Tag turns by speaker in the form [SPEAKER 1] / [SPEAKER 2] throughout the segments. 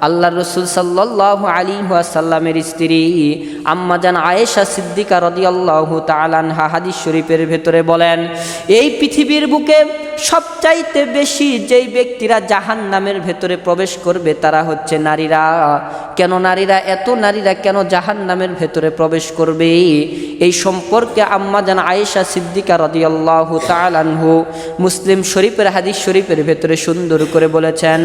[SPEAKER 1] আল্লাহর রাসূল সাল্লাল্লাহু আলাইহি ওয়াসাল্লামের স্ত্রী আম্মা জান আয়েশা সিদ্দিকা রাদিয়াল্লাহু তাআলা আনহা হাদিস শরীফের ভেতরে বলেন, এই পৃথিবীর বুকে সবচাইতে বেশি যেই ব্যক্তিরা জাহান্নামের ভেতরে প্রবেশ করবে তারা হচ্ছে নারীরা। কেন নারীরা, এত নারীরা কেন জাহান্নামের ভেতরে প্রবেশ করবে? এই সম্পর্কে আম্মা জান আয়েশা সিদ্দিকা রাদিয়াল্লাহু তাআলা আনহু মুসলিম শরীফের হাদিস শরীফের ভেতরে সুন্দর করে বলেছেন,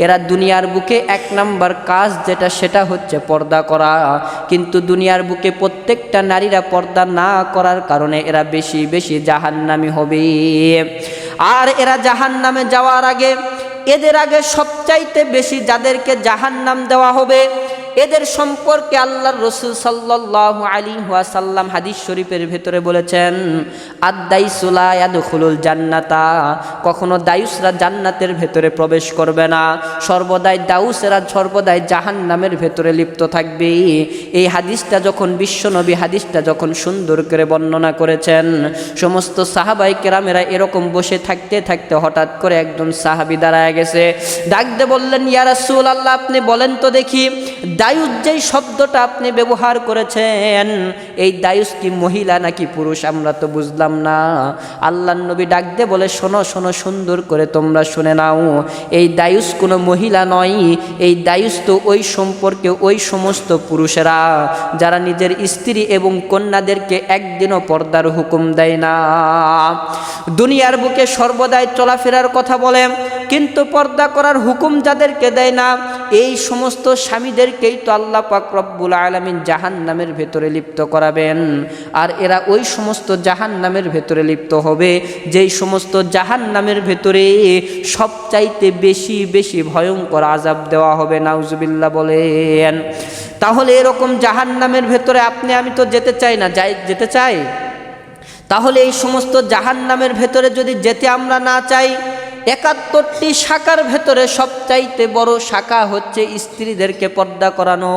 [SPEAKER 1] এরা দুনিয়ার বুকে এক নাম্বার কাজ যেটা সেটা হচ্ছে পর্দা করা, কিন্তু দুনিয়ার বুকে প্রত্যেকটা নারীরা পর্দা না করার কারণে এরা বেশি বেশি জাহান্নামী হবে। আর এরা জাহান্নামে যাওয়ার আগে, এদের আগে সবচাইতে বেশি যাদেরকে জাহান্নাম দেওয়া হবে এদের সম্পর্কে আল্লাহর রাসূল সাল্লাল্লাহু আলাইহি ওয়াসাল্লাম হাদিস শরীফের ভেতরে বলেছেন, আদ-দাইসু লা ইয়াদখুলুল জান্নাতা, কখনো দায়ুসরা জান্নাতের ভেতরে প্রবেশ করবে না, সর্বদাই দাউসেরা সর্বদাই জাহান্নামের ভেতরে লিপ্ত থাকবে। এই হাদিসটা যখন বিশ্বনবী হাদিসটা যখন সুন্দর করে বর্ণনা করেছেন, সমস্ত সাহাবায়ে কেরামেরা এরকম বসে থাকতে থাকতে হঠাৎ করে একজন সাহাবী দাঁড়ায় গেছে, ডাক দিয়ে বললেন, ইয়া রাসূলুল্লাহ, আপনি বলেন তো দেখি, দায়ুস যেই শব্দটা আপনি ব্যবহার করেছেন, এই দায়ুস কি মহিলা নাকি পুরুষ? আমরা তো বুঝলাম না। আল্লাহর নবী ডাক দিয়ে বলে, শোনো শোনো, সুন্দর করে তোমরা শুনে নাও, এই দায়ুস কোনো মহিলা নয়, এই দায়ুস তো ওই সম্পর্কে ওই সমস্ত পুরুষেরা যারা নিজের স্ত্রী এবং কন্যাদেরকে একদিনও পর্দার হুকুম দেয় না, দুনিয়ার বুকে সর্বদাই চলাফেরার কথা বলে কিন্তু পর্দা করার হুকুম যাদেরকে দেয় না, এই সমস্ত স্বামীদেরকেই তো আল্লাহ পাক রব্বুল আলামিন জাহান্নামের ভেতরে লিপ্ত করাবেন। আর এরা ওই সমস্ত জাহান্নামের ভেতরে লিপ্ত হবে যেই সমস্ত জাহান্নামের ভেতরে সবচাইতে বেশি বেশি ভয়ঙ্কর আযাব দেওয়া হবে, নাউজুবিল্লাহ বলেন। তাহলে এরকম জাহান্নামের ভেতরে আপনি আমি তো যেতে চাই না, যেতে চাই? তাহলে এই সমস্ত জাহান্নামের ভেতরে যদি যেতে আমরা না চাই, ৭১টি শাখার ভেতরে সবচাইতে বড় শাখা হচ্ছে স্ত্রীদেরকে পর্দা করানো।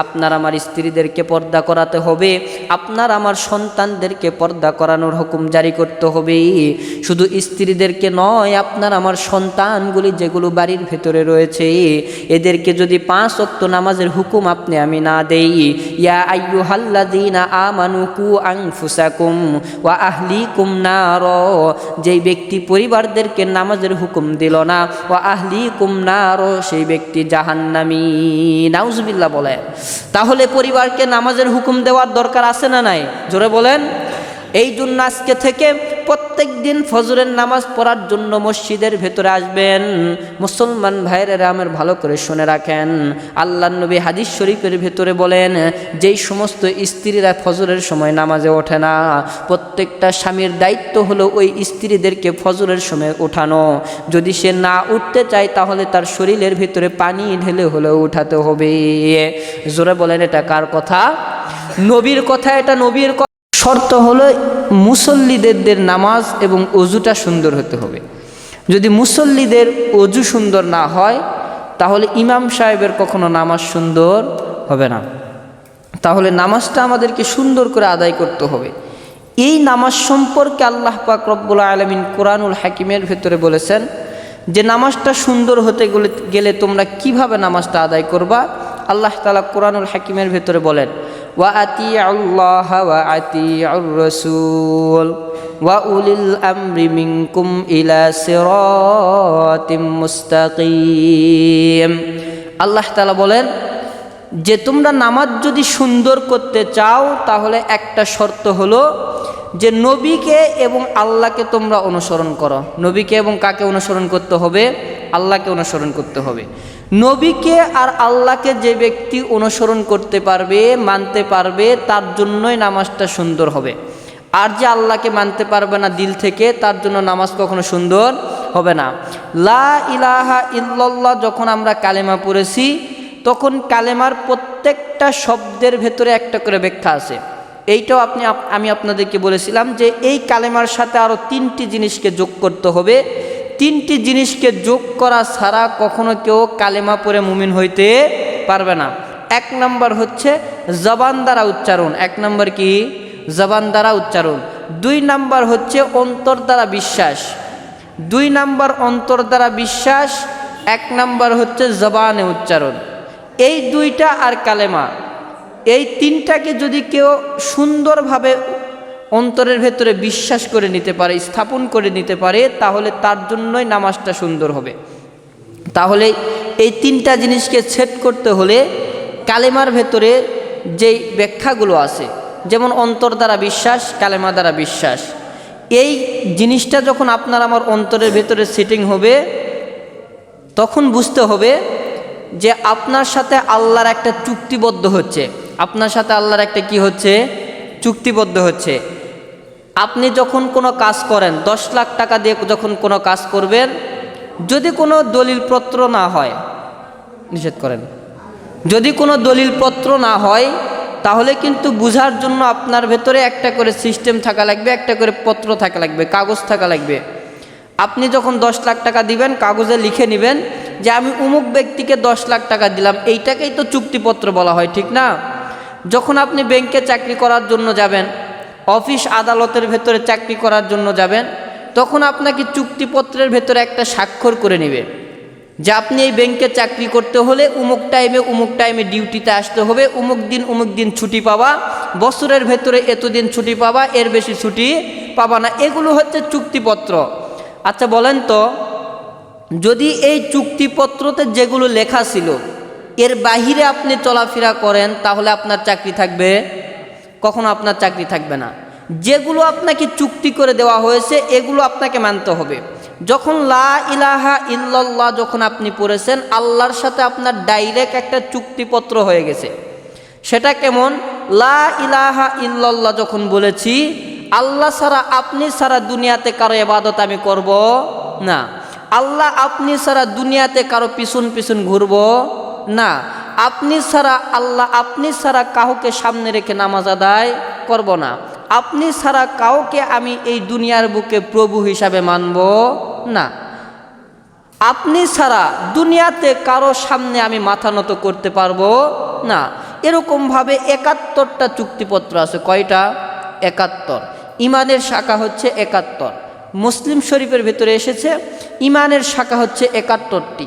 [SPEAKER 1] আপনার আমার স্ত্রীদেরকে পর্দা করাতে হবে, আপনার আমার সন্তানদেরকে পর্দা করানোর হুকুম জারি করতে হবে। শুধু স্ত্রীদেরকে নয়, আপনার আমার সন্তানগুলি যেগুলো বাড়ির ভেতরে রয়েছে এদেরকে যদি ৫ ওয়াক্ত নামাজের হুকুম আপনি আমি না দেই, ইয়া আইয়ুহাল্লাযীনা আমানু কু আনফুসাকুম ওয়া আহলিকুম নার, যেই ব্যক্তি পরিবারদেরকে নামাজের হুকুম দিল না, ওয়া আহলিকুম নার, সেই ব্যক্তি জাহান্নামী, নাউজুবিল্লাহ বলে। তাহলে পরিবারকে নামাজের হুকুম দেওয়ার দরকার আছে না নাই? জোরে বলেন। এই জন্য আজকে থেকে প্রত্যেক দিন ফজরের নামাজ পড়ার জন্য মসজিদের ভেতরে আসবেন। মুসলমান ভাইয়েরা আমার ভালো করে শুনে রাখেন, আল্লাহর নবী হাদিস শরীফের ভেতরে বলেন, যেই সমস্ত স্ত্রীরা ফজরের সময় নামাজে ওঠে না, প্রত্যেকটা স্বামীর দায়িত্ব হলো ওই স্ত্রীদেরকে ফজরের সময় ওঠানো। যদি সে না উঠতে চায় তাহলে তার শরীরের ভিতরে পানি ঢেলে হলেও উঠাতে হবে। জোরে বলেন, এটা কার কথা? নবীর কথা। এটা নবীর কথা। শর্ত হলো মুসল্লিদের নামাজ এবং অজুটা সুন্দর হতে হবে। যদি মুসল্লিদের অজু সুন্দর না হয় তাহলে ইমাম সাহেবের কখনো নামাজ সুন্দর হবে না। তাহলে নামাজটা আমাদেরকে সুন্দর করে আদায় করতে হবে। এই নামাজ সম্পর্কে আল্লাহ পাক রব্বুল আলামিন কোরআনুল হাকিমের ভেতরে বলেছেন যে নামাজটা সুন্দর হতে গেলে তোমরা কিভাবে নামাজটা আদায় করবা। আল্লাহ তাআলা কোরআনুল হাকিমের ভেতরে বলেন, ওয়া আতিউল্লাহ ওয়া আতিউর রাসূল ওয়া উলিল আমরি মিনকুম ইলা সিরাতিম মুস্তাকিম। আল্লাহ তাআলা বলেন যে তোমরা নামাজ যদি সুন্দর করতে চাও তাহলে একটা শর্ত হলো যে নবীকে এবং আল্লাহকে তোমরা অনুসরণ করো। নবীকে এবং কাকে অনুসরণ করতে হবে? আল্লাহকে অনুসরণ করতে হবে। নবীকে আর আল্লাহকে যে ব্যক্তি অনুসরণ করতে পারবে, মানতে পারবে, তার জন্যই নামাজটা সুন্দর হবে। আর যে আল্লাহকে মানতে পারবে না দিল থেকে, তার জন্য নামাজ কখনো সুন্দর হবে না। লা ইলাহা ইল্লাল্লাহ যখন আমরা কালেমা পড়েছি তখন কালেমার প্রত্যেকটা শব্দের ভেতরে একটা করে ব্যাখ্যা আছে। এইটাও আমি আপনাদেরকে বলেছিলাম যে এই কালেমার সাথে আরও 3টি জিনিসকে যোগ করতে হবে। 3টি জিনিসকে যোগ করা ছাড়া কখনো কেউ কালেমা পড়ে মুমিন হইতে পারবে না। 1 নম্বর হচ্ছে জবান দ্বারা উচ্চারণ। 1 নম্বর কি? জবান দ্বারা উচ্চারণ। 2 নম্বর হচ্ছে অন্তর দ্বারা বিশ্বাস। 2 নম্বর অন্তর দ্বারা বিশ্বাস। এক নাম্বার হচ্ছে জবানে উচ্চারণ। এই দুইটা আর কালেমা, এই তিনটাকে যদি কেউ সুন্দরভাবে অন্তরের ভেতরে বিশ্বাস করে নিতে পারে, স্থাপন করে নিতে পারে, তাহলে তার জন্যই নামাজটা সুন্দর হবে। তাহলে এই তিনটা জিনিসকে সেট করতে হলে কালেমার ভেতরে যেই ব্যাখ্যাগুলো আছে, যেমন অন্তর দ্বারা বিশ্বাস, কালেমা দ্বারা বিশ্বাস, এই জিনিসটা যখন আপনার আমার অন্তরের ভেতরে সেটিং হবে, তখন বুঝতে হবে যে আপনার সাথে আল্লাহর একটা চুক্তিবদ্ধ হচ্ছে, আপনার সাথে আল্লাহর একটা কি হচ্ছে, চুক্তিবদ্ধ হচ্ছে। আপনি যখন কোনো কাজ করেন, 10 লাখ টাকা দিয়ে যখন কোনো কাজ করবেন, যদি কোনো দলিলপত্র না হয়, নিষেধ করেন, যদি কোনো দলিলপত্র না হয়, তাহলে কিন্তু বুঝার জন্য আপনার ভেতরে একটা করে সিস্টেম থাকা লাগবে, একটা করে পত্র থাকা লাগবে, কাগজ থাকা লাগবে। আপনি যখন 10 লাখ টাকা দিবেন, কাগজে লিখে নেবেন যে আমি অমুক ব্যক্তিকে 10 লাখ টাকা দিলাম, এইটাকেই তো চুক্তিপত্র বলা হয়, ঠিক না? যখন আপনি ব্যাংকে চাকরি করার জন্য যাবেন, অফিস আদালতের ভেতরে চাকরি করার জন্য যাবেন, তখন আপনাকে চুক্তিপত্রের ভেতরে একটা স্বাক্ষর করে নেবে যে আপনি এই ব্যাংকে চাকরি করতে হলে অমুক টাইমে ডিউটিতে আসতে হবে, অমুক দিন ছুটি পাবা, বছরের ভেতরে এতদিন ছুটি পাবা, এর বেশি ছুটি পাবা না। এগুলো হচ্ছে চুক্তিপত্র। আচ্ছা বলেন তো, যদি এই চুক্তিপত্রতে যেগুলো লেখা ছিল এর বাহিরে আপনি চলাফেরা করেন, তাহলে আপনার চাকরি থাকবে? কখনো আপনার চাকরি থাকবে না। যেগুলো আপনাকে চুক্তি করে দেওয়া হয়েছে এগুলো আপনাকে মানতে হবে। যখন লা ইলাহা ইল্লাল্লাহ যখন আপনি পড়েছেন, আল্লাহর সাথে আপনার ডাইরেক্ট একটা চুক্তিপত্র হয়ে গেছে। সেটা কেমন? লা ইলাহা ইল্লাল্লাহ যখন বলেছি, আল্লাহ ছাড়া, আপনি ছাড়া দুনিয়াতে কারো ইবাদত আমি করব না, আল্লাহ আপনি ছাড়া দুনিয়াতে কারো পিছন ঘুরব না, আপনি ছাড়া আল্লাহ, আপনি ছাড়া কাউকে সামনে রেখে নামাজ আদায় করব না, আপনি ছাড়া কাউকে আমি এই দুনিয়ার বুকে প্রভু হিসাবে মানব না, আপনি ছাড়া দুনিয়াতে কারো সামনে আমি মাথা নত করতে পারবো না। এরকমভাবে 71টা চুক্তিপত্র আছে। কয়টা? 71। ইমানের শাখা হচ্ছে 71। মুসলিম শরীফের ভেতরে এসেছে ইমানের শাখা হচ্ছে 71টি।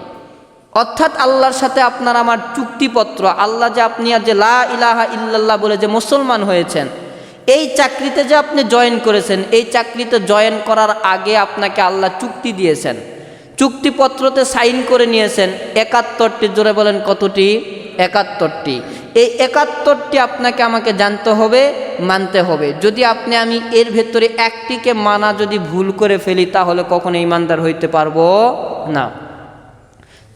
[SPEAKER 1] অর্থাৎ আল্লাহর সাথে আপনার আমার চুক্তিপত্র, আল্লাহ যে আপনি আজ যে লা ইলাহা ইল্লাল্লাহ বলে যে মুসলমান হয়েছেন, এই চাকরিতে যে আপনি জয়েন করেছেন, এই চাকরিতে জয়েন করার আগে আপনাকে আল্লাহ চুক্তি দিয়েছেন, চুক্তিপত্রতে সাইন করে নিয়েছেন 71টি। জোরে বলেন কতটি? 71টি। এই 71টি আপনাকে আমাকে জানতে হবে, মানতে হবে। যদি আমি এর ভেতরে একটিকে মানা যদি ভুল করে ফেলি, তাহলে কখনো ইমানদার হইতে পারবো না।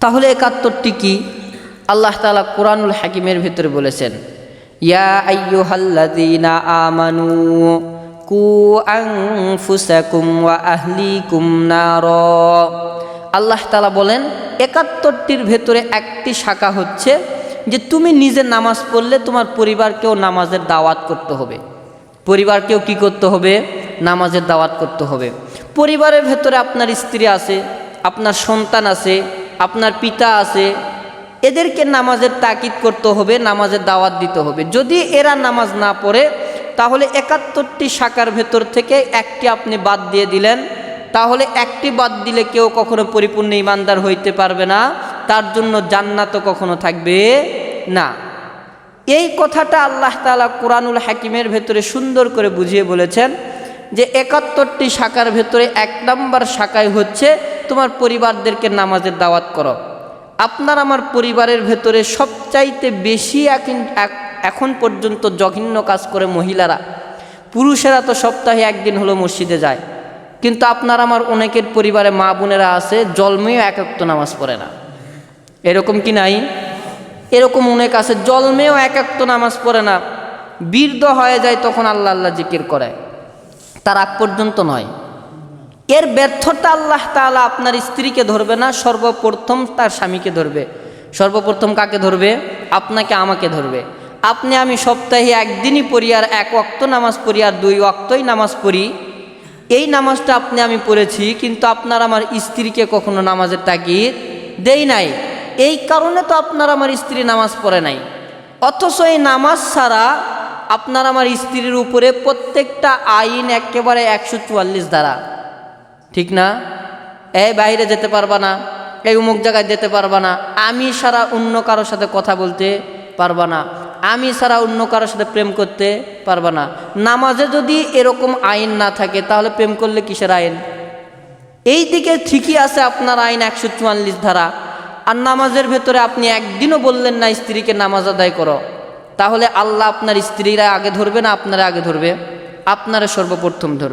[SPEAKER 1] তাহলে 71টি কি? আল্লাহ তাআলা কুরআনুল হাকিমের ভেতরে বলেছেন, ইয়া আইয়ুহাল্লাযীনা আমানু কু আনফুসাকুম ওয়া আহলিকুম নারা। আল্লাহ তাআলা বলেন 71টির ভেতরে একটি শাখা হচ্ছে যে তুমি নিজে নামাজ পড়লে তোমার পরিবারকেও নামাজের দাওয়াত করতে হবে। পরিবারকেও কি করতে হবে? নামাজের দাওয়াত করতে হবে। পরিবারের ভেতরে আপনার স্ত্রী আছে, আপনার সন্তান আছে, আপনার পিতা আছে, এদেরকে নামাজের তাকিদ করতে হবে, নামাজের দাওয়াত দিতে হবে। যদি এরা নামাজ না পড়ে, তাহলে 71টি শাখার ভেতর থেকে একটি আপনি বাদ দিয়ে দিলেন, তাহলে একটি বাদ দিলে কেউ কখনো পরিপূর্ণ ইমানদার হইতে পারবে না, তার জন্য জান্নাতও কখনো থাকবে না। এই কথাটা আল্লাহ তাআলা কুরআনুল হাকিমের ভেতরে সুন্দর করে বুঝিয়ে বলেছেন যে 71টি শাখার ভেতরে 1 নম্বর শাখায় হচ্ছে তোমার পরিবারদেরকে নামাজের দাওয়াত করো। আপনার আমার পরিবারের ভেতরে সবচাইতে বেশি এখন পর্যন্ত জঘন্য কাজ করে মহিলারা। পুরুষেরা তো সপ্তাহে 1 দিন হলো মসজিদে যায়, কিন্তু আপনার আমার অনেকের পরিবারে মা বোনেরা আছে জন্মেও 1 ওয়াক্ত নামাজ পড়ে না। এরকম কি নাই? এরকম অনেক আছে, জন্মেও 1 ওয়াক্ত নামাজ পড়ে না, বৃদ্ধ হয়ে যায় তখন আল্লাহ আল্লাহ জিকির করে, তার আগ পর্যন্ত নয়। এর ব্যর্থতা আল্লাহ তাআলা আপনার স্ত্রীকে ধরবে না, সর্বপ্রথম তার স্বামীকে ধরবে। সর্বপ্রথম কাকে ধরবে? আপনাকে, আমাকে ধরবে। আপনি আমি সপ্তাহে 1 দিনই পড়ি আর 1 ওয়াক্ত নামাজ পড়ি আর 2 ওয়াক্তই নামাজ পড়ি, এই নামাজটা আপনি আমি পড়েছি, কিন্তু আপনার আমার স্ত্রীকে কখনো নামাজের তাগিদ দেই নাই। এই কারণে তো আপনার আমার স্ত্রী নামাজ পড়ে নাই। অথচ এই নামাজ ছাড়া আপনার আমার স্ত্রীর উপরে প্রত্যেকটা আইন একেবারে 144 ধারা, ঠিক না? বাইরে যেতে পারবা না, এই অমুক জায়গায় যেতে পারবা না, আমি ছাড়া অন্য কারোর সাথে কথা বলতে পারবা না, আমি ছাড়া অন্য কারোর সাথে প্রেম করতে পারবা না। নামাজে যদি এরকম আইন না থাকে তাহলে প্রেম করলে কিসের আইন? এই দিকে ঠিকই আছে আপনার আইন 144 ধারা, আর নামাজের ভেতরে আপনি একদিনও বললেন না স্ত্রীকে নামাজ আদায় করো, তাহলে আল্লাহ আপনার স্ত্রীরা আগে ধরবে না আপনারা আগে ধরবে? আপনারা সর্বপ্রথম ধরবে।